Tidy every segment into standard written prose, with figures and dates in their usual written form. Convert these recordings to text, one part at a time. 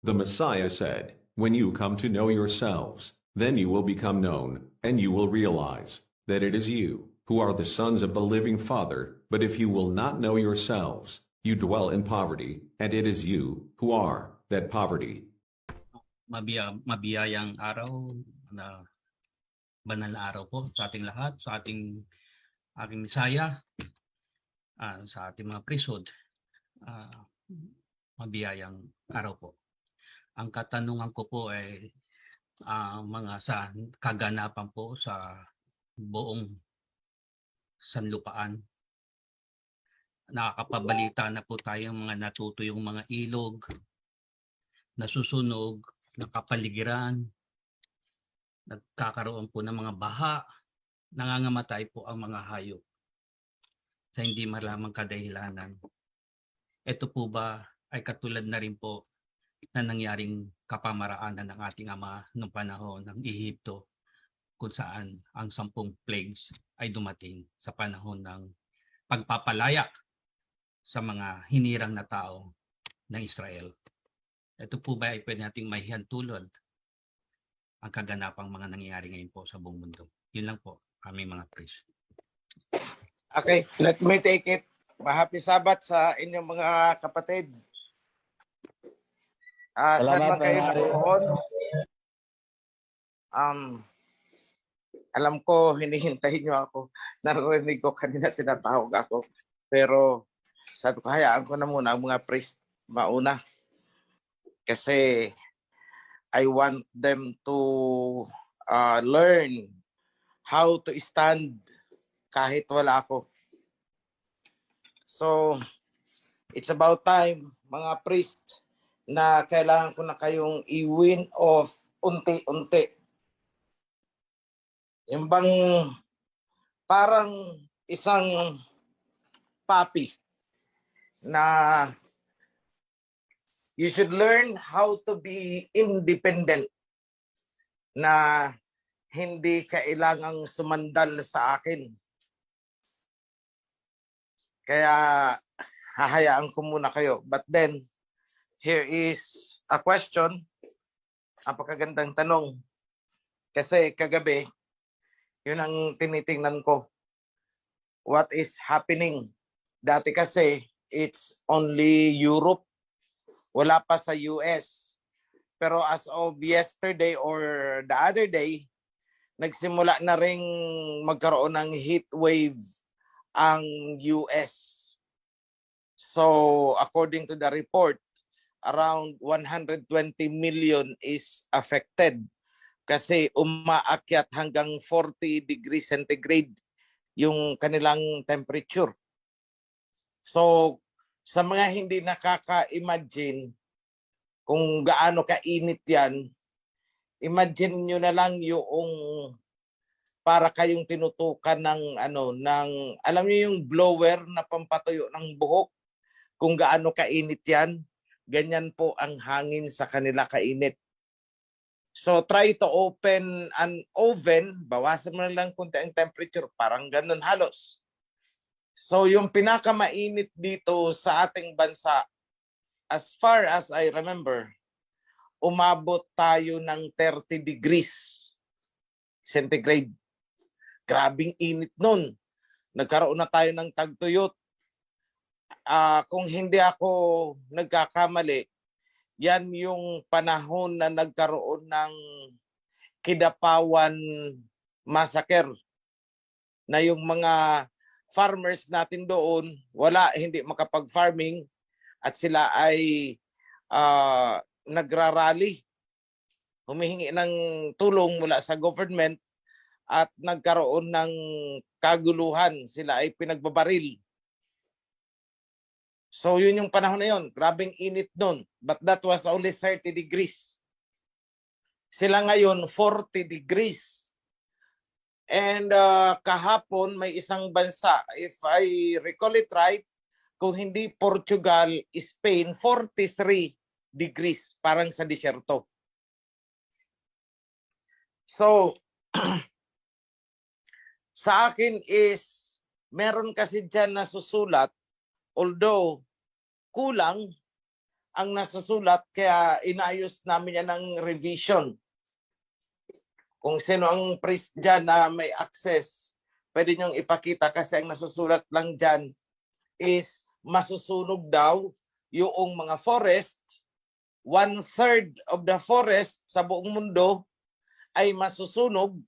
The Messiah said, "When you come to know yourselves, then you will become known, and you will realize that it is you who are the sons of the living Father. But if you will not know yourselves, you dwell in poverty, and it is you who are that poverty." Mabiyayang araw na banal na araw po sa ating lahat, sa aking misaya, sa ating mga priesthood. Mabiyayang araw po. Ang katanungan ko po ay mga sa kaganapan po sa buong sanlupaan. Nakakapabalita na po tayong mga natutuyong mga ilog, nasusunog, nakapaligiran, nagkakaroon po ng mga baha, nangangamatay po ang mga hayop sa hindi malamang kadahilanan. Ito po ba ay katulad na rin po na nangyaring kapamaraanan ng ating ama noong panahon ng Ehipto, kung saan ang 10 plagues ay dumating sa panahon ng pagpapalaya sa mga hinirang na tao ng Israel. Ito po ba ay pwede nating mahihantulad ang kaganapang mga nangyayari ngayon po sa buong mundo? Yun lang po, aming mga priest. Okay, let me take it. Happy Sabbath sa inyong mga kapatid. Saan man kayo naroon? Alam ko, hinihintay nyo ako. Narinig ko kanina, tinatawag ako. Pero sabi ko, hayaan ko na muna ang mga priest mauna. Kasi I want them to learn how to stand kahit wala ako. So, it's about time, mga priest, na kailangan ko na kayong i-win off unti-unti. Yung bang parang isang puppy na you should learn how to be independent, na hindi kailangang sumandal sa akin. Kaya hahayaan ko muna kayo. But then, here is a question. Napakagandang tanong. Kasi kagabi, yun ang tinitingnan ko. What is happening? Dati kasi, it's only Europe. Wala pa sa US. Pero as of yesterday or the other day, nagsimula na ring magkaroon ng heat wave ang US. So, according to the report, around 120 million is affected kasi umaakyat hanggang 40 degrees centigrade yung kanilang temperature. So, sa mga hindi nakaka-imagine kung gaano kainit yan, imagine nyo na lang yung para kayong tinutukan ng alam niyo yung blower na pampatuyo ng buhok, kung gaano kainit yan, ganyan po ang hangin sa kanila kainit. So try to open an oven, bawasan mo na lang kunti ang temperature, parang ganun halos. So yung pinakamainit dito sa ating bansa, as far as I remember, umabot tayo ng 30 degrees centigrade. Grabing init nun. Nagkaroon na tayo ng tagtuyot. Kung hindi ako nagkakamali, yan yung panahon na nagkaroon ng Kidapawan massacre. Na yung mga farmers natin doon, hindi makapag-farming at sila ay nagrarally. Humihingi ng tulong mula sa government at nagkaroon ng kaguluhan. Sila ay pinagbabaril. So yun yung panahon na yun. Grabing init nun. But that was only 30 degrees. Sila ngayon 40 degrees. And kahapon may isang bansa, if I recall it right, kung hindi Portugal, Spain, 43 degrees. Parang sa disyerto. So, sa akin is, meron kasi dyan nasusulat, although kulang, ang nasusulat, kaya inayos namin yan ng revision. Kung sino ang priest dyan na may access, pwede niyong ipakita kasi ang nasusulat lang dyan is masusunog daw yung mga forest. 1/3 of the forest sa buong mundo ay masusunog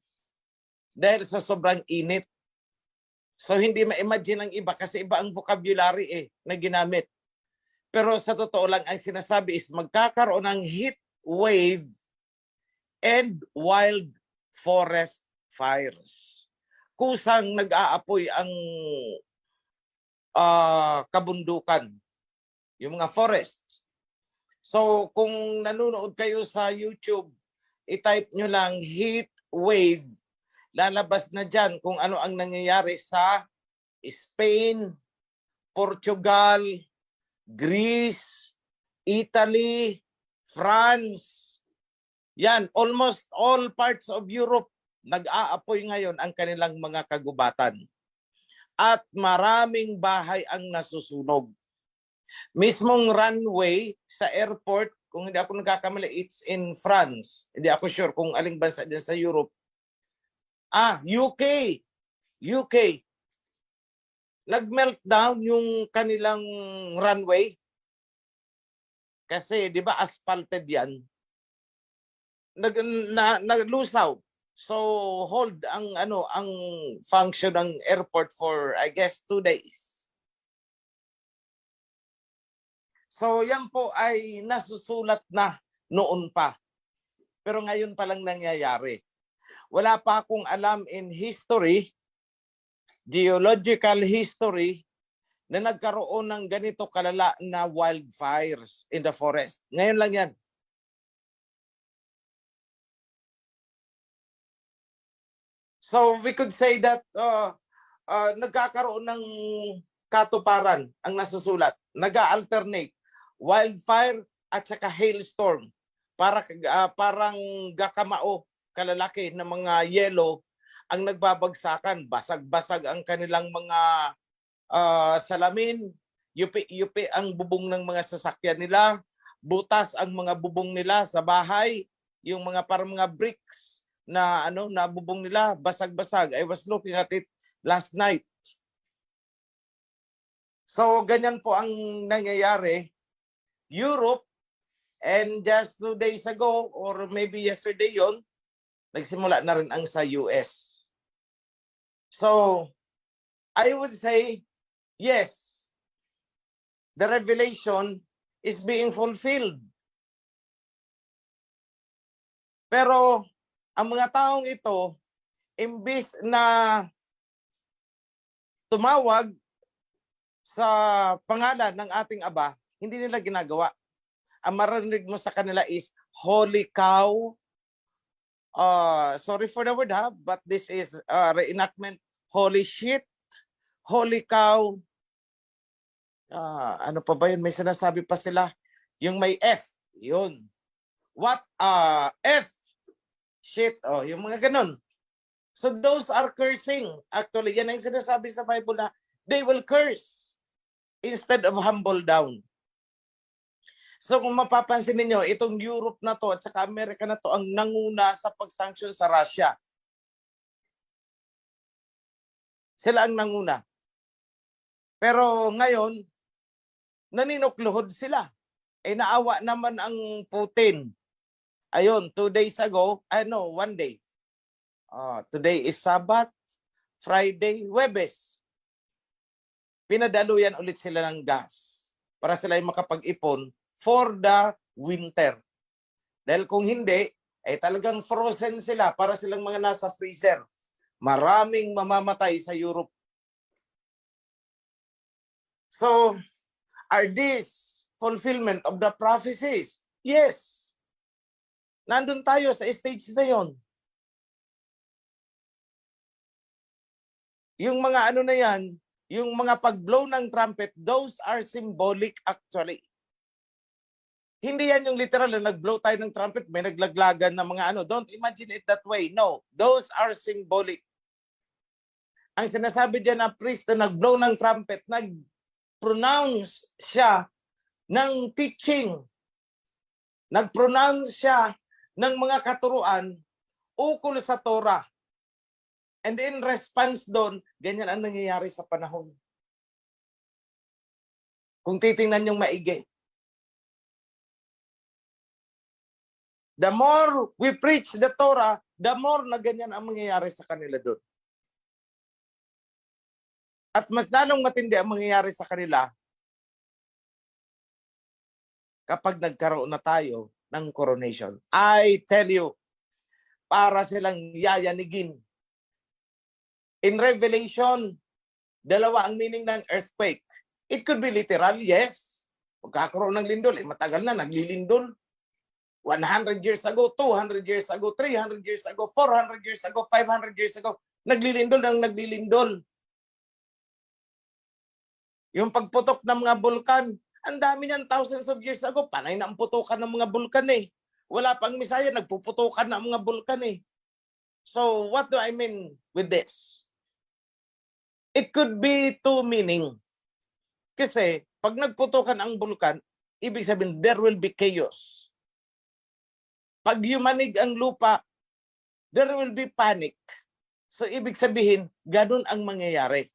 dahil sa sobrang init. So hindi ma-imagine ang iba kasi iba ang vocabulary na ginamit. Pero sa totoo lang, ang sinasabi is magkakaroon ng heat wave and wild forest fires. Kusang nag-aapoy ang kabundukan, yung mga forest. So kung nanonood kayo sa YouTube, i-type nyo lang heat wave, lalabas na dyan kung ano ang nangyayari sa Spain, Portugal, Greece, Italy, France. Yan, almost all parts of Europe nag-aapoy ngayon ang kanilang mga kagubatan. At maraming bahay ang nasusunog. Mismong runway sa airport, kung hindi ako nagkakamali, it's in France. Hindi ako sure kung aling bansa din sa Europe. UK. UK. Nag-meltdown yung kanilang runway. Kasi, di ba, asphalted yan. Naglusaw. So, hold ang function ng airport for, I guess, 2 days. So, yan po ay nasusulat na noon pa. Pero ngayon pa lang nangyayari. Wala pa akong alam in history, geological history, na nagkaroon ng ganito kalala na wildfires in the forest. Ngayon lang yan. So, we could say that nagkakaroon ng katuparan ang nasusulat. Nag-alternate. Wildfire at saka hailstorm. Parang gakamao, kalalaki na mga yelo ang nagbabagsakan. Basag-basag ang kanilang mga salamin. Yupi-yupi ang bubong ng mga sasakyan nila. Butas ang mga bubong nila sa bahay. Yung mga parang mga bricks na na bubong nila, basag-basag. I was looking at it last night. So, ganyan po ang nangyayari. Europe, and just 2 days ago, or maybe yesterday yon, nagsimula na rin ang sa US. So, I would say, yes, the revelation is being fulfilled. Pero, ang mga taong ito, imbis na tumawag sa pangalan ng ating Aba, hindi nila ginagawa. Ang marinig mo sa kanila is, holy cow. Sorry for the word but this is reenactment. Holy shit. Holy cow. Ano pa ba yun? May sinasabi pa sila. Yung may F. Yun. What? F. Shit. Yung mga ganun. So those are cursing. Actually, yan ang sinasabi sa Bible na they will curse instead of humble down. So kung mapapansin niyo, itong Europe na to at saka Amerika na to ang nanguna sa pag-sanction sa Russia. Sila ang nanguna. Pero ngayon, naninukluhod sila. Naawa naman ang Putin. Ayun, 2 days ago, 1 day. Today is Sabbath, Friday, Huwebes. Pinadaluyan ulit sila ng gas para sila ay makapag-ipon for the winter. Dahil kung hindi, talagang frozen sila para silang mga nasa freezer. Maraming mamamatay sa Europe. So, are these fulfillment of the prophecies? Yes. Nandun tayo sa stage na yon. Yung mga na yan, yung mga pag-blow ng trumpet, those are symbolic actually. Hindi yan yung literal na nag-blow tayo ng trumpet, may naglaglagan na mga Don't imagine it that way. No, those are symbolic. Ang sinasabi dyan na priest na nag-blow ng trumpet, nag-pronounce siya ng teaching. Nag-pronounce siya ng mga katuruan ukol sa Torah. And in response doon, ganyan ang nangyayari sa panahon. Kung titingnan yung maigi. The more we preach the Torah, the more na ganyan ang mangyayari sa kanila doon. At mas lalong matindi ang mangyayari sa kanila kapag nagkaroon na tayo ng coronation. I tell you, para silang yayanigin. In Revelation, dalawa ang meaning ng earthquake. It could be literal, yes. Magkakaroon ng lindol, matagal na, naglilindol. 100 years ago, 200 years ago, 300 years ago, 400 years ago, 500 years ago, naglilindol ng naglilindol. Yung pagputok ng mga bulkan, ang dami niyan thousands of years ago, panay na ang putukan ng mga bulkan eh. Wala pang misaya, nagpuputukan ng mga bulkan eh. So, what do I mean with this? It could be two meaning. Kasi, pag nagputukan ang bulkan, ibig sabihin, there will be chaos. Pag yumanig ang lupa, there will be panic. So, ibig sabihin, ganun ang mangyayari.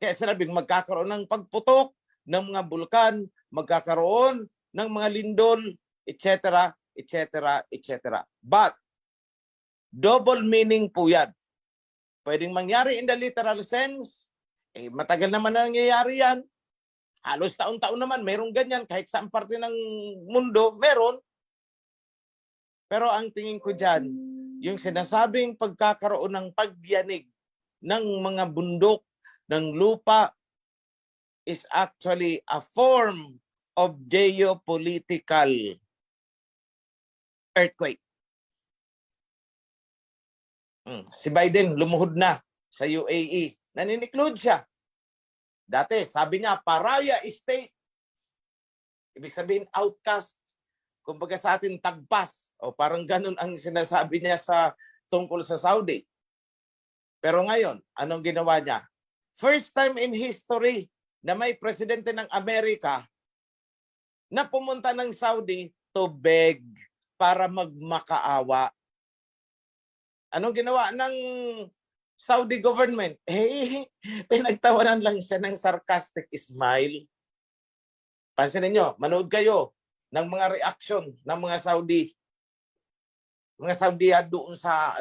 Kaya sinabing magkakaroon ng pagputok ng mga bulkan, magkakaroon ng mga lindol, etc., etc., etc. But, double meaning po yan. Pwedeng mangyari in the literal sense, matagal naman na nangyayari yan. Halos taon-taon naman, merong ganyan. Kahit saan parte ng mundo, meron. Pero ang tingin ko dyan, yung sinasabing pagkakaroon ng pagyanig ng mga bundok, ng lupa, is actually a form of geopolitical earthquake. Si Biden lumuhod na sa UAE. Naniniklood siya. Dati, sabi niya, Paraya State. Ibig sabihin, outcast. Kumbaga sa atin, tagpas. O parang ganun ang sinasabi niya sa tungkol sa Saudi. Pero ngayon, anong ginawa niya? First time in history na may presidente ng Amerika na pumunta ng Saudi to beg para magmakaawa. Anong ginawa ng Saudi government? Pinagtawanan lang siya ng sarcastic smile. Pansinin nyo, manood kayo ng mga reaction ng mga Saudi. Mga Saudi doon sa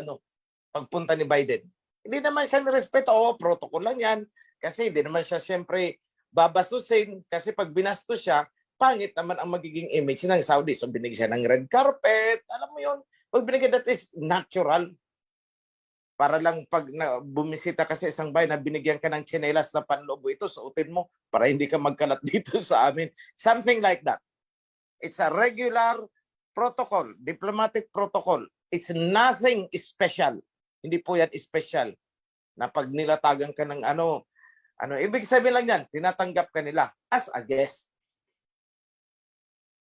pagpunta ni Biden. Hindi naman siya nirespeto. Protocol lang yan. Kasi hindi naman siya siyempre babastusin. Kasi pag binastos siya, pangit naman ang magiging image ng Saudi. So binigyan siya ng red carpet. Alam mo yun, pag binigyan, that is natural. Para lang pag bumisita kasi isang bahay na binigyan ka ng tsinelas na panloob, ito suotin mo para hindi ka magkalat dito sa amin. Something like that. It's a regular protocol, diplomatic protocol. It's nothing special. Hindi po yan special. Na pag nilatagan ka ng ibig sabihin lang yan, tinatanggap ka nila as a guest.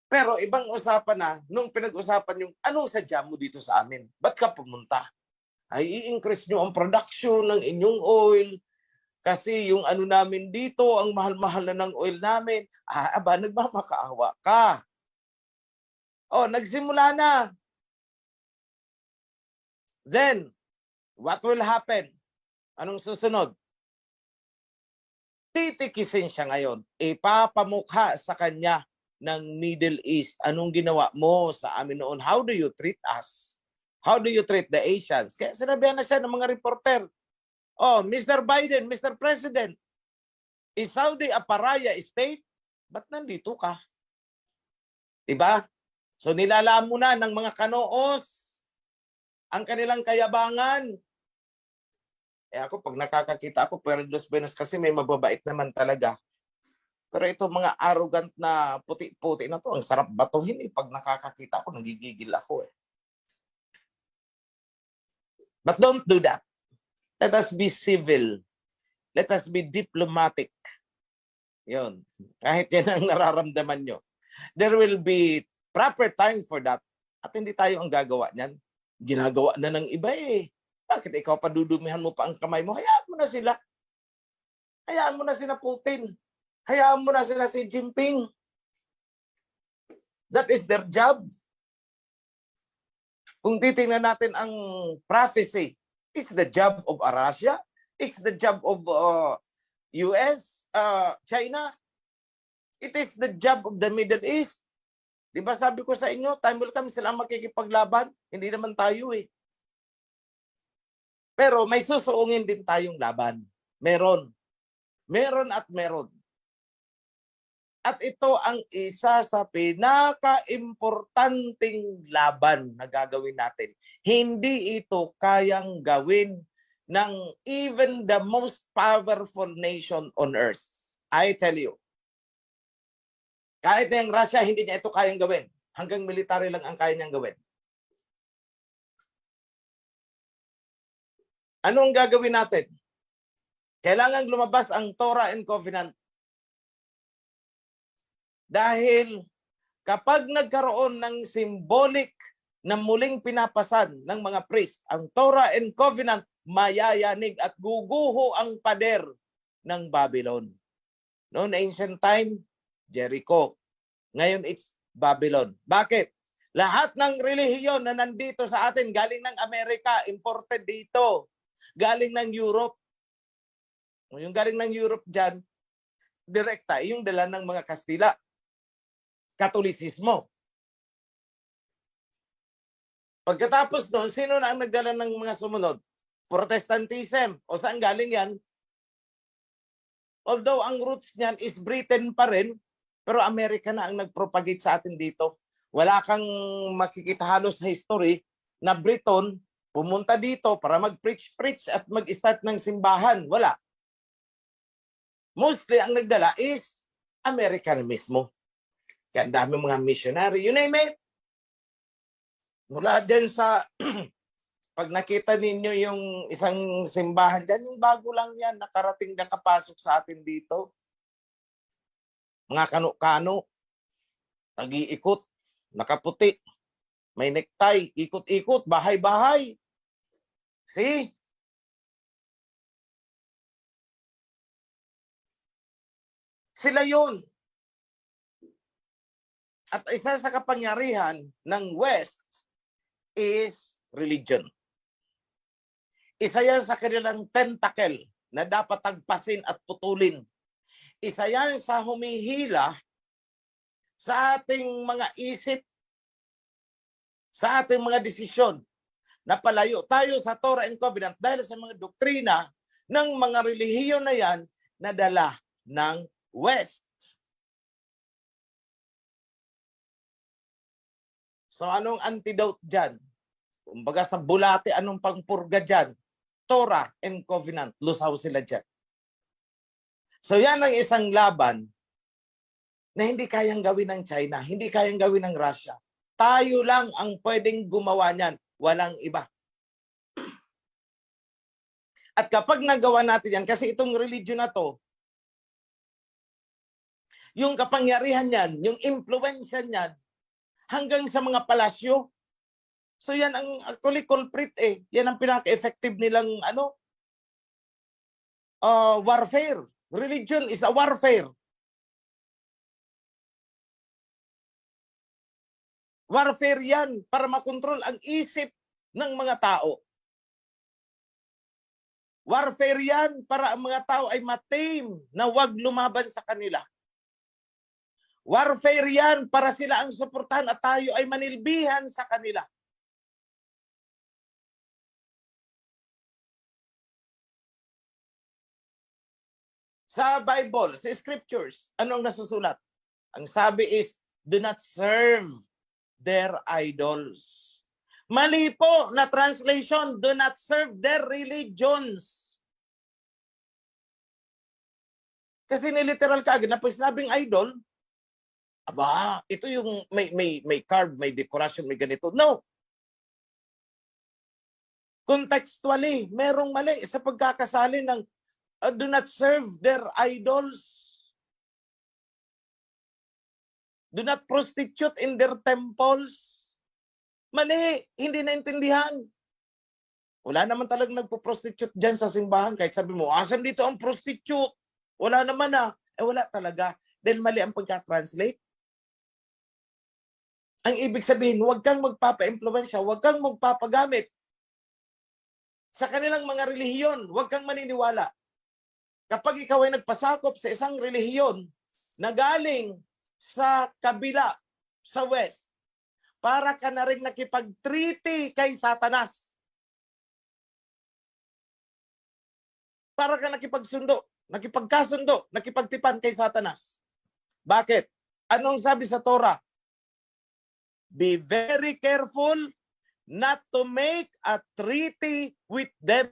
Pero ibang usapan na, nung pinag-usapan yung anong sadya mo dito sa amin? Ba't ka pumunta? Ay i-increase nyo ang production ng inyong oil kasi yung namin dito, ang mahal-mahal na ng oil namin. Nagmamakaawa ka. Nagsimula na. Then, what will happen? Anong susunod? Titikisin siya ngayon. Ipapamukha sa kanya ng Middle East. Anong ginawa mo sa amin noon? How do you treat us? How do you treat the Asians? Kaya sinabihan na siya ng mga reporter. Mr. Biden, Mr. President, is Saudi a Paraya State? Ba't nandito ka? Diba? So nilalaan mo na ng mga kanoos ang kanilang kayabangan. Ako, pag nakakakita ako, pero Los Benos kasi may mababait naman talaga. Pero ito mga arrogant na puti-puti na to, ang sarap batuhin eh. Pag nakakakita ako, nagigigil ako eh. But don't do that. Let us be civil. Let us be diplomatic. Yun. Kahit yan ang nararamdaman nyo. There will be proper time for that. At hindi tayo ang gagawa niyan. Ginagawa na ng iba eh. Bakit ikaw padudumihan mo pa ang kamay mo? Hayaan mo na sila. Hayaan mo na sila Putin. Hayaan mo na sila si Jinping. That is their job. Kung titingnan natin ang prophecy, it's the job of Russia, it's the job of US, China, it is the job of the Middle East. Di ba sabi ko sa inyo, time will come sila makikipaglaban, hindi naman tayo eh. Pero may susuungin din tayong laban. Meron. Meron at meron. At ito ang isa sa pinaka-importanting laban na gagawin natin. Hindi ito kayang gawin ng even the most powerful nation on earth. I tell you. Kahit na yung Russia, hindi niya ito kayang gawin. Hanggang military lang ang kaya niyang gawin. Anong gagawin natin? Kailangan lumabas ang Torah and Covenant. Dahil kapag nagkaroon ng symbolic na muling pinapasan ng mga priest, ang Torah and Covenant, mayayanig at guguho ang pader ng Babylon. Noon ancient time, Jericho. Ngayon it's Babylon. Bakit? Lahat ng relihiyon na nandito sa atin, galing ng Amerika, imported dito. Galing ng Europe. Yung galing ng Europe dyan, direkta, yung dala ng mga Kastila. Katolisismo. Pagkatapos doon, sino na ang nagdala ng mga sumunod? Protestantism. O saan galing yan? Although ang roots niyan is Britain pa rin, pero Amerika na ang nagpropagate sa atin dito. Wala kang makikita halos sa history na Briton pumunta dito para mag-preach at mag-start ng simbahan. Wala. Mostly ang nagdala is American mismo. Kaya dami mga missionary. You name it. Mula dyan sa pag nakita ninyo yung isang simbahan dyan, yung bago lang yan, nakarating na kapasok sa atin dito. Mga kano-kano, nag-iikot, nakaputi, may necktie, ikot-ikot, bahay-bahay. See? Sila yun. At isa sa kapangyarihan ng West is religion. Isa yan sa kanilang tentacle na dapat tagpasin at putulin. Isa yan sa humihila sa ating mga isip, sa ating mga desisyon na palayo tayo sa Torah and Covenant dahil sa mga doktrina ng mga relihiyon na yan na dala ng West. So anong antidote dyan? Kumbaga sa bulate, anong pangpurga dyan? Torah and Covenant. Lusaw sila dyan. So yan ang isang laban na hindi kayang gawin ng China, hindi kayang gawin ng Russia. Tayo lang ang pwedeng gumawa niyan. Walang iba. At kapag nagawa natin yan, kasi itong religion na to, yung kapangyarihan niyan, yung influensya niyan, hanggang sa mga palasyo. So yan ang actually culprit eh. Yan ang pinaka-effective nilang warfare. Religion is a warfare. Warfare yan para makontrol ang isip ng mga tao. Warfare yan para ang mga tao ay matame na wag lumaban sa kanila. Warfare yan para sila ang suportahan at tayo ay manilbihan sa kanila. Sa Bible, sa Scriptures, anong nasusulat? Ang sabi is, do not serve their idols. Mali po na translation, do not serve their religions. Kasi niliteral ka agad na pag sinabing idol, aba, ito yung may carve, may decoration, may ganito. No. Contextually, merong mali sa pagkakasali ng do not serve their idols. Do not prostitute in their temples. Mali, hindi naintindihan. Wala naman talagang nagpo-prostitute dyan sa simbahan. Kahit sabi mo, asan dito ang prostitute? Wala naman ah. Eh wala talaga. Dahil mali ang pagka-translate. Ang ibig sabihin, huwag kang magpapa-impluwensya, huwag kang magpapagamit sa kanilang mga relihiyon, huwag kang maniniwala. Kapag ikaw ay nagpasakop sa isang relihiyon na galing sa kabila, sa West, para ka na rin nakipag-treaty kay Satanas. Para ka nakipagkasundo, nakipagtipan kay Satanas. Bakit? Anong sabi sa Torah? Be very careful not to make a treaty with them.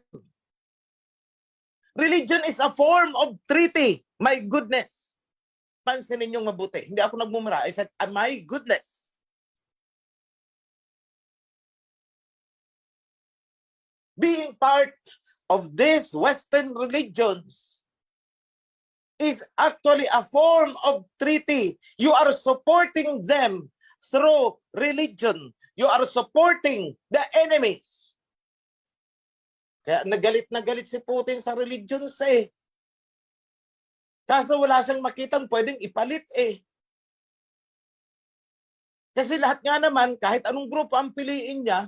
Religion is a form of treaty. My goodness. Pansinin ninyong mabuti. Hindi ako nagmumura. I said, my goodness. Being part of these Western religions is actually a form of treaty. You are supporting them through religion. You are supporting the enemies. Kaya nagalit na galit si Putin sa religions eh. Kaso wala siyang makitang pwedeng ipalit eh. Kasi lahat nga naman, kahit anong grupo ang piliin niya,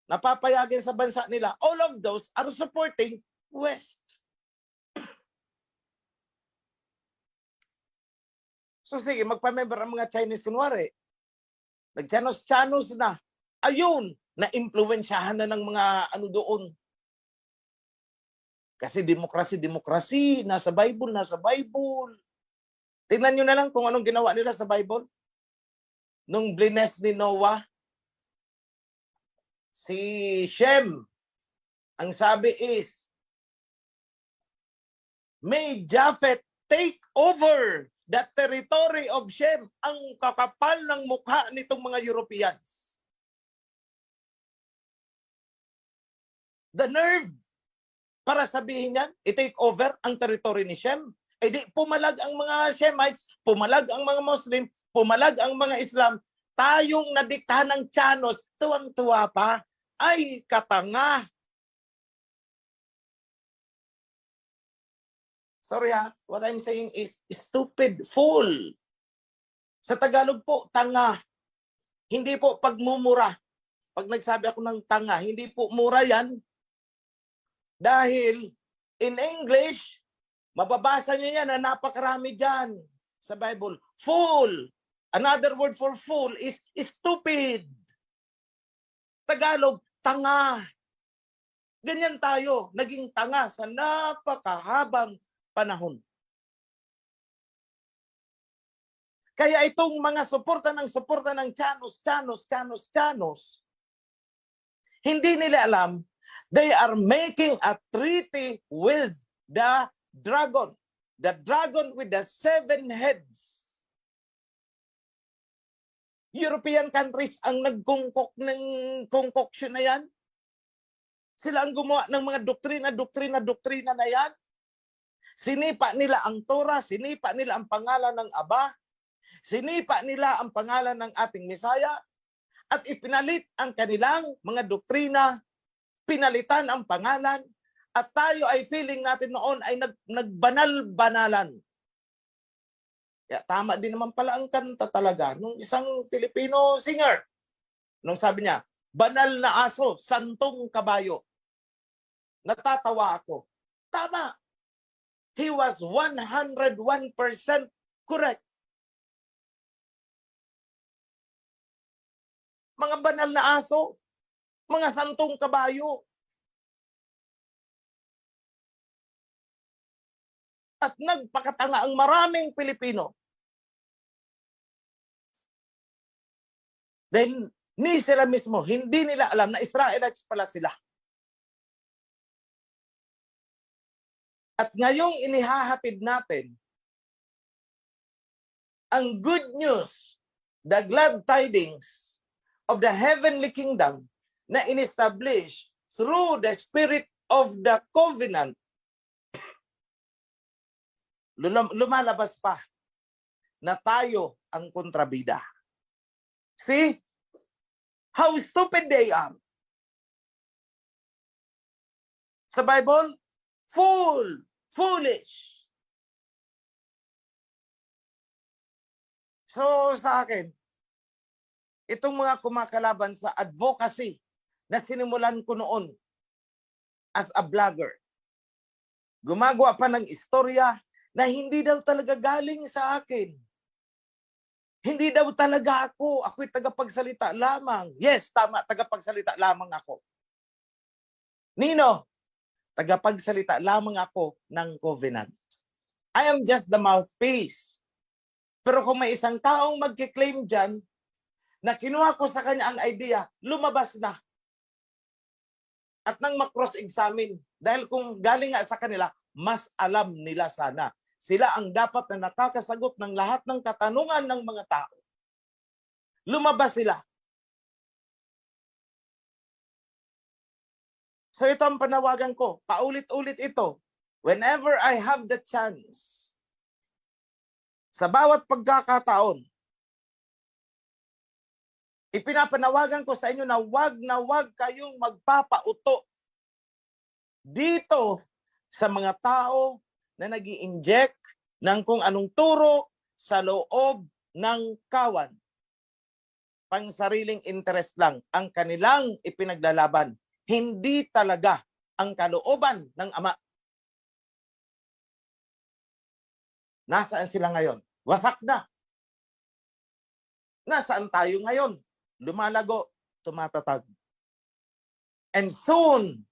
napapayagin sa bansa nila, all of those are supporting West. So sige, magpa-member ang mga Chinese kunwari. Nag-Chanos na. Ayun, na-impluwensyahan na ng mga ano doon. Kasi demokrasi, nasa Bible. Tingnan nyo na lang kung anong ginawa nila sa Bible. Nung blines ni Noah, si Shem, ang sabi is, may Japheth take over the territory of Shem. Ang kakapal ng mukha nitong mga Europeans. The nerve para sabihin yan, i-take over ang territory ni Shem. E di pumalag ang mga Shemites, pumalag ang mga Muslim, pumalag ang mga Islam. Tayong nadiktahan ng Chanos, tuwang-tuwa pa. Ay, katanga. Sorry ha, what I'm saying is stupid, fool. Sa Tagalog po, tanga. Hindi po pagmumura. Pag nagsabi ako ng tanga, hindi po mura yan. Dahil in English, mababasa niyo yan na napakarami dyan sa Bible. Fool. Another word for fool is stupid. Tagalog, tanga. Ganyan tayo, naging tanga sa napakahabang panahon. Kaya itong mga suporta ng Chanos, hindi nila alam, they are making a treaty with the dragon. The dragon with the 7 heads. European countries ang nagkungkok ng concoction na yan. Sila ang gumawa ng mga doktrina na yan. Sinipa nila ang Torah, sinipa nila ang pangalan ng Aba, sinipa nila ang pangalan ng ating Mesaya, at ipinalit ang kanilang mga doktrina, pinalitan ang pangalan, at tayo ay feeling natin noon ay nagbanal-banalan. Kaya tama din naman pala ang kanta talaga nung isang Filipino singer. Nung sabi niya, banal na aso, santong kabayo. Natatawa ako. Tama. He was 101% correct. Mga banal na aso, mga santong kabayo. At nagpakatanga ang maraming Pilipino. Then, ni sila mismo, hindi nila alam na Israelites pala sila. At ngayong inihahatid natin ang good news, the glad tidings of the heavenly kingdom na in-establish through the spirit of the covenant, lumalabas pa na tayo ang kontrabida. See how stupid they are. Sa Bible, foolish. So sa akin, itong mga kumakalaban sa advocacy na sinimulan ko noon as a vlogger. Gumagawa pa ng istorya na hindi daw talaga galing sa akin. Hindi daw talaga ako. Ako'y tagapagsalita lamang. Yes, tama, tagapagsalita lamang ako. Nino, tagapagsalita lamang ako ng covenant. I am just the mouthpiece. Pero kung may isang taong magkiklaim dyan na kinuha ko sa kanya ang idea, lumabas na. At nang makross-examine, dahil kung galing nga sa kanila, mas alam nila sana. Sila ang dapat na nakakasagot ng lahat ng katanungan ng mga tao. Lumabas sila. So ito ang panawagan ko. Paulit-ulit ito. Whenever I have the chance, sa bawat pagkakataon, ipinapanawagan ko sa inyo na wag kayong magpapauto dito sa mga tao na nag-i-inject ng kung anong turo sa loob ng kawan. Pangsariling interest lang ang kanilang ipinaglalaban. Hindi talaga ang kalooban ng Ama. Nasaan sila ngayon? Wasak na. Nasaan tayo ngayon? Lumalago, tumatatag. And soon,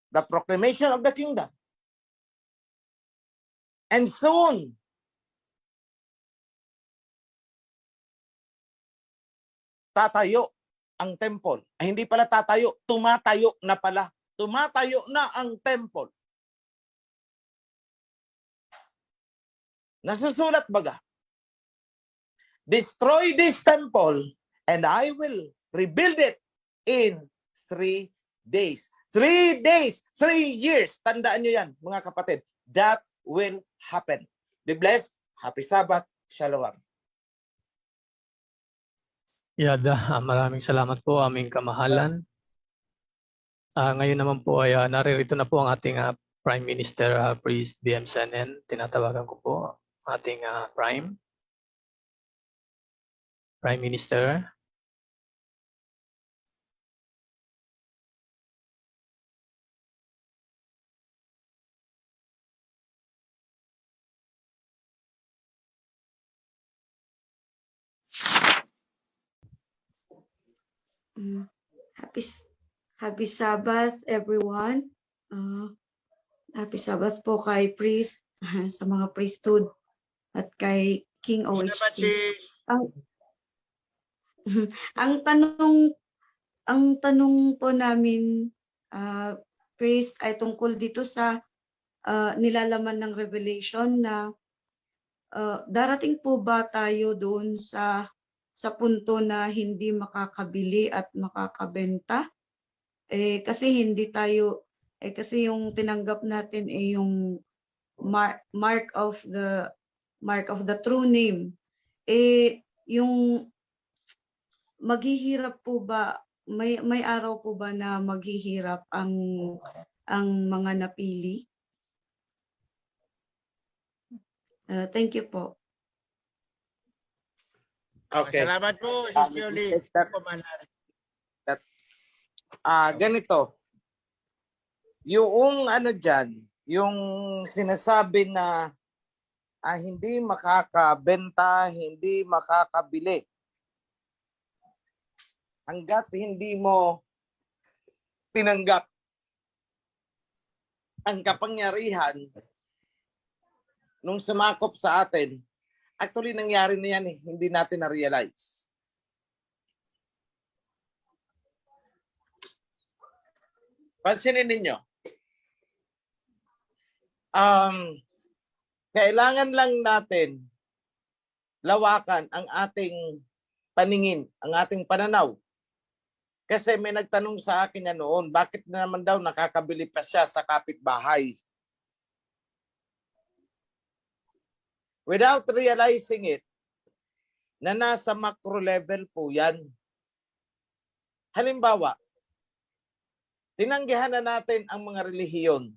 the proclamation of the kingdom. And soon, tatayo ang temple. Ay, hindi pala tatayo, tumatayo na pala. Tumatayo na ang temple. Nasusulat baga? Destroy this temple and I will rebuild it in 3 days. 3 days, 3 years. Tandaan nyo yan, mga kapatid. That will happen. Be blessed. Happy Sabbath. Shalom. Yada, maraming salamat po aming kamahalan. Ngayon naman po ay naririto na po ang ating Prime Minister Priest B.M. Senen. Tinatawagan ko po ating Prime Minister. Happy Sabbath, everyone. Happy Sabbath po kay priest, sa mga priesthood, at kay King OHC. Ang tanong po namin, priest, ay tungkol dito sa nilalaman ng Revelation na darating po ba tayo doon sa punto na hindi makakabili at makakabenta? Kasi hindi tayo, kasi yung tinanggap natin yung mark of the true name. Yung maghihirap po ba, may araw po ba na maghihirap ang mga napili? Thank you po. Okay. Salamat po, Shirley. Ganito. Yung ano dyan, yung sinasabi na hindi makakabenta, hindi makakabili. Hanggat hindi mo tinanggap ang kapangyarihan nung sumakop sa atin, actually nangyari na yan hindi natin na-realize. Pansinin ninyo. Kailangan lang natin lawakan ang ating paningin, ang ating pananaw. Kasi may nagtanong sa akin noon, bakit naman daw nakakabili pa siya sa kapitbahay? Without realizing it, na nasa macro level po yan. Halimbawa, tinanggihan na natin ang mga relihiyon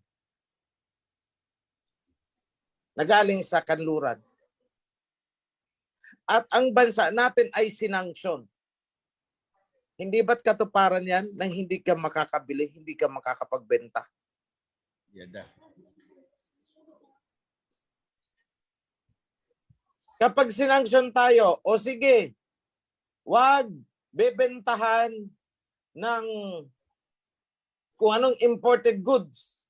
na galing sa kanluran. at ang bansa natin ay sinanksyon. Hindi ba't katuparan yan nang hindi ka makakabili, hindi ka makakapagbenta? Yada. Kapag sinanksyon tayo, o sige, wag bebentahan ng kung anong imported goods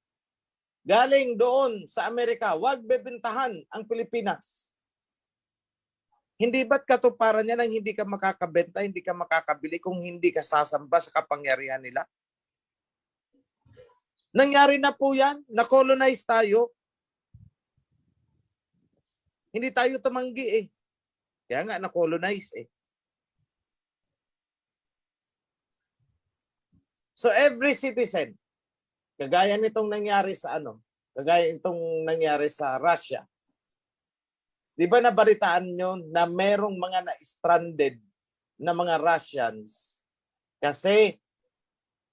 galing doon sa Amerika. Wag bebentahan ang Pilipinas. Hindi ba't katuparan niya nang hindi ka makakabenta, hindi ka makakabili kung hindi ka sasamba sa kapangyarihan nila? Nangyari na po yan. Na-colonize tayo. Hindi tayo tumanggi eh. Kaya nga na-colonize eh. So every citizen, kagaya nitong nangyari sa kagaya itong nangyari sa Russia. Di ba nabalitaan nyo na merong mga na-stranded na mga Russians kasi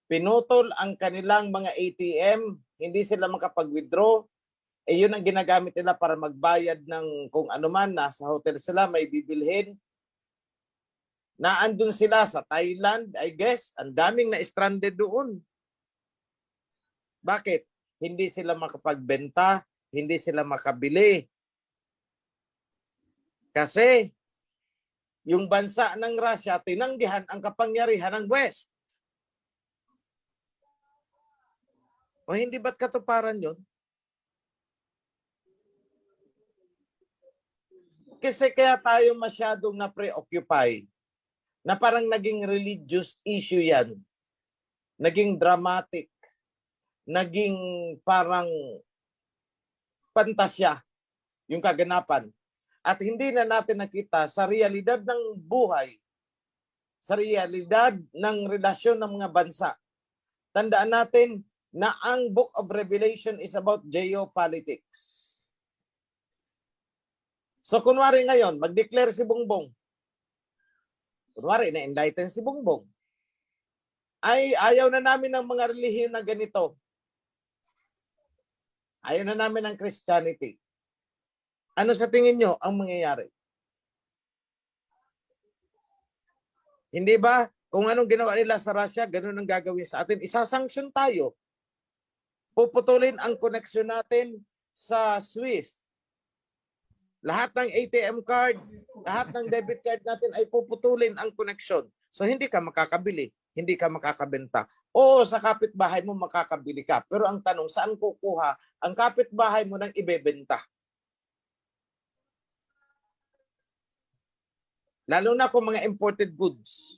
pinutol ang kanilang mga ATM, hindi sila makapag-withdraw, yun ang ginagamit nila para magbayad ng kung ano man, nasa hotel sila, may bibilhin. Naandun sila sa Thailand, I guess, ang daming na-stranded doon. Bakit? Hindi sila makapagbenta, hindi sila makabili. Kasi yung bansa ng Russia tinanggihan ang kapangyarihan ng West. O hindi ba't katuparan yun? Kasi kaya tayo masyadong na-preoccupy na parang naging religious issue yan. Naging dramatic. Naging parang pantasya yung kaganapan. At hindi na natin nakita sa realidad ng buhay, sa realidad ng relasyon ng mga bansa. Tandaan natin na ang Book of Revelation is about geopolitics. So kunwari ngayon, mag-declare si Bongbong. Kunwari, na-enlighten si Bongbong. Ay, ayaw na namin ng mga relihiyon na ganito. Ayaw na namin ng Christianity. Ano sa tingin nyo ang mangyayari? Hindi ba? Kung anong ginawa nila sa Russia, ganun ang gagawin sa atin. Isasanction tayo. Puputulin ang connection natin sa SWIFT. Lahat ng ATM card, lahat ng debit card natin ay puputulin ang connection. So hindi ka makakabili, hindi ka makakabenta. Oo, sa kapitbahay mo makakabili ka. Pero ang tanong, saan kukuha ang kapitbahay mo ng ibebenta? Lalo na kung mga imported goods.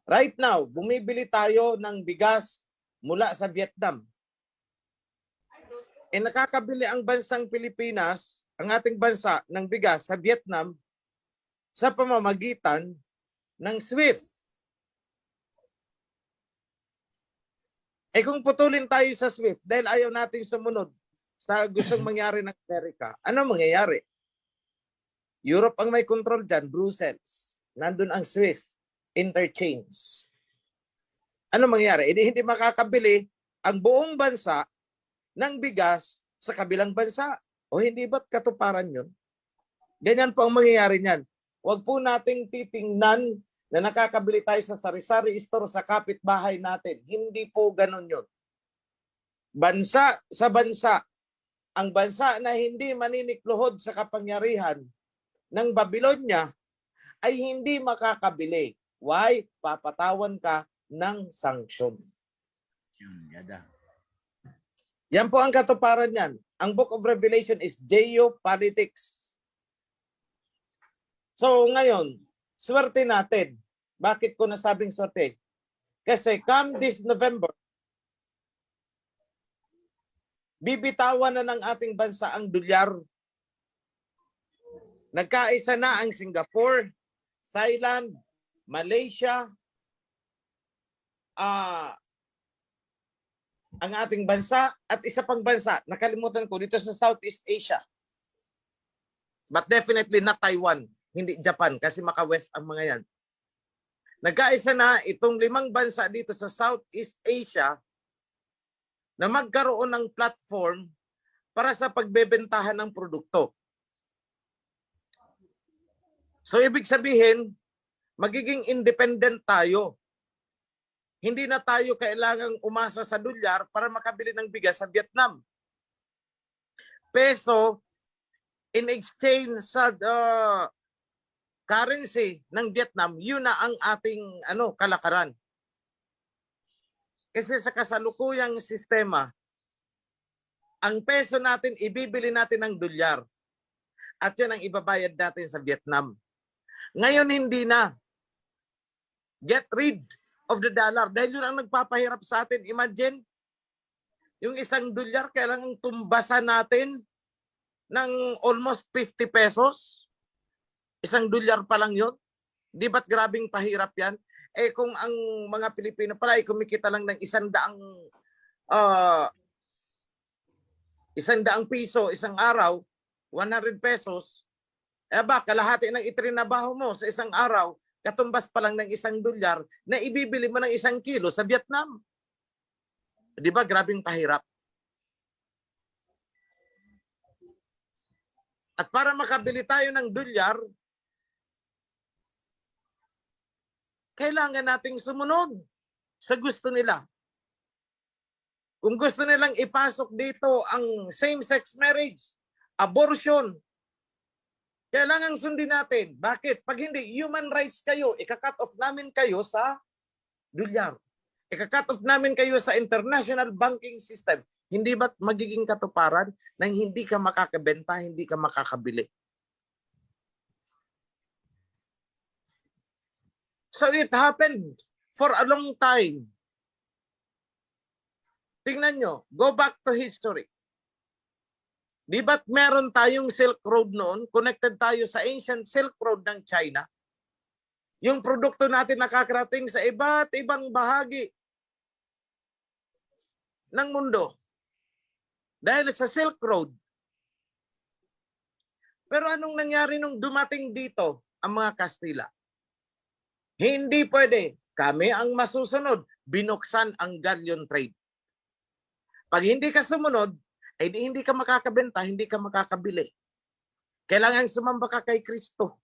Right now, bumibili tayo ng bigas mula sa Vietnam. Nakakabili ang bansang Pilipinas, ang ating bansa, ng bigas sa Vietnam sa pamamagitan ng SWIFT. Kung putulin tayo sa SWIFT dahil ayaw natin sumunod sa gustong mangyari ng Amerika, ano mangyayari? Europe ang may control dyan, Brussels. Nandun ang SWIFT, interchange. Ano mangyayari? Hindi makakabili ang buong bansa ng bigas sa kabilang bansa. O hindi ba't katuparan yun? Ganyan po ang mangyayari niyan. Huwag po nating titingnan na nakakabili tayo sa sari-sari store sa kapitbahay natin. Hindi po ganun yun. Bansa sa bansa, ang bansa na hindi maninikluhod sa kapangyarihan ng Babylonia ay hindi makakabili. Why? Papatawan ka ng sanksyon. Yada. Yan po ang katuparan niyan. Ang Book of Revelation is geopolitics. So ngayon, swerte natin. Bakit ko nasabing swerte? Kasi come this November, bibitawan na ng ating bansa ang dolyar. Nagkaisa na ang Singapore, Thailand, Malaysia, ang ating bansa at isa pang bansa, nakalimutan ko, dito sa Southeast Asia. But definitely not Taiwan, hindi Japan, kasi maka-West ang mga yan. Nagkaisa na itong 5 bansa dito sa Southeast Asia na magkaroon ng platform para sa pagbebentahan ng produkto. So ibig sabihin, magiging independent tayo. Hindi na tayo kailangang umasa sa dolyar para makabili ng bigas sa Vietnam. Peso, in exchange sa currency ng Vietnam, yun na ang ating kalakaran. Kasi sa kasalukuyang sistema, ang peso natin, ibibili natin ng dolyar. At yun ang ibabayad natin sa Vietnam. Ngayon, hindi na. Get rid of the dollar. Dahil yun ang nagpapahirap sa atin. Imagine, yung isang dolyar, kailangan tumbasan natin ng almost 50 pesos. Isang dolyar pa lang yun. Di ba't grabing pahirap yan? Eh kung ang mga Pilipino pala ay kumikita lang ng 100 piso isang araw, 100 pesos, eh ba, kalahati ng itrinabaho mo sa isang araw, katumbas pa lang ng $1 na ibibili mo ng 1 kilo sa Vietnam. Di ba, grabing pahirap? At para makabili tayo ng dolyar, kailangan nating sumunod sa gusto nila. Kung gusto nilang ipasok dito ang same-sex marriage, abortion, kailangan sundin natin. Bakit? Pag hindi, human rights kayo, ika-cut off namin kayo sa dolyar. Ika-cut off namin kayo sa international banking system. Hindi ba't magiging katuparan nang hindi ka makakabenta, hindi ka makakabili? So it happened for a long time. Tingnan nyo, go back to history. Di ba't meron tayong Silk Road noon? Connected tayo sa ancient Silk Road ng China. Yung produkto natin nakakarating sa iba't ibang bahagi ng mundo. Dahil sa Silk Road. Pero anong nangyari nung dumating dito ang mga Kastila? Hindi pwede. Kami ang masusunod. Binuksan ang galleon trade. Pag hindi ka sumunod, ay hindi ka makakabenta, hindi ka makakabili. Kailangan sumamba ka kay Kristo.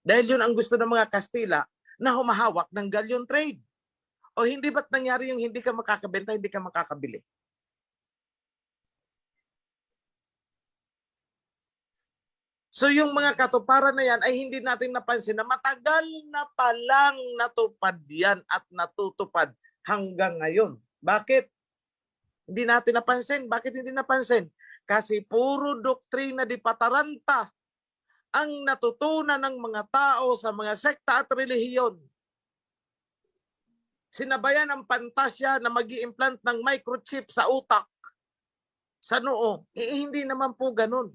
Dahil yun ang gusto ng mga Kastila na humahawak ng galleon trade. O hindi ba't nangyari yung hindi ka makakabenta, hindi ka makakabili? So yung mga katuparan na yan ay hindi natin napansin na matagal na palang natupad yan at natutupad hanggang ngayon. Bakit? Hindi natin napansin. Bakit hindi napansin? Kasi puro doktrina di pataranta ang natutunan ng mga tao sa mga sekta at relihiyon. Sinabayan ang pantasya na mag-i-implant ng microchip sa utak, sa noo. Hindi naman po ganun.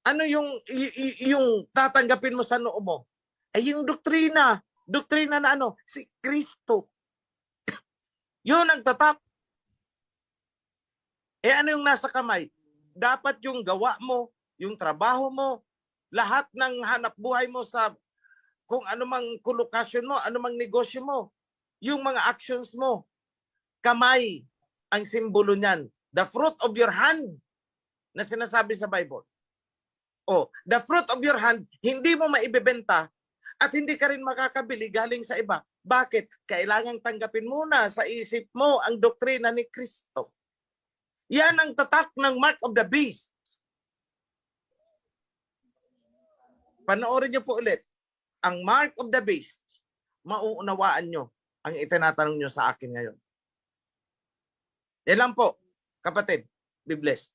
Ano yung tatanggapin mo sa noo mo? Ay yung doktrina. Doktrina na ano? Si Kristo. Yun ang tatak. Eh ano yung nasa kamay? Dapat yung gawa mo, yung trabaho mo, lahat ng hanap buhay mo sa kung anumang kolokasyon mo, anumang negosyo mo, yung mga actions mo, kamay ang simbolo niyan. The fruit of your hand na sinasabi sa Bible. Oh, the fruit of your hand, hindi mo maibebenta at hindi ka rin makakabili galing sa iba. Bakit? Kailangang tanggapin muna sa isip mo ang doktrina ni Kristo. Yan ang tatak ng Mark of the Beast. Panoorin niyo po ulit. Ang Mark of the Beast. Mauunawaan niyo ang itinatanong niyo sa akin ngayon. Yan lang po, kapatid. Be blessed.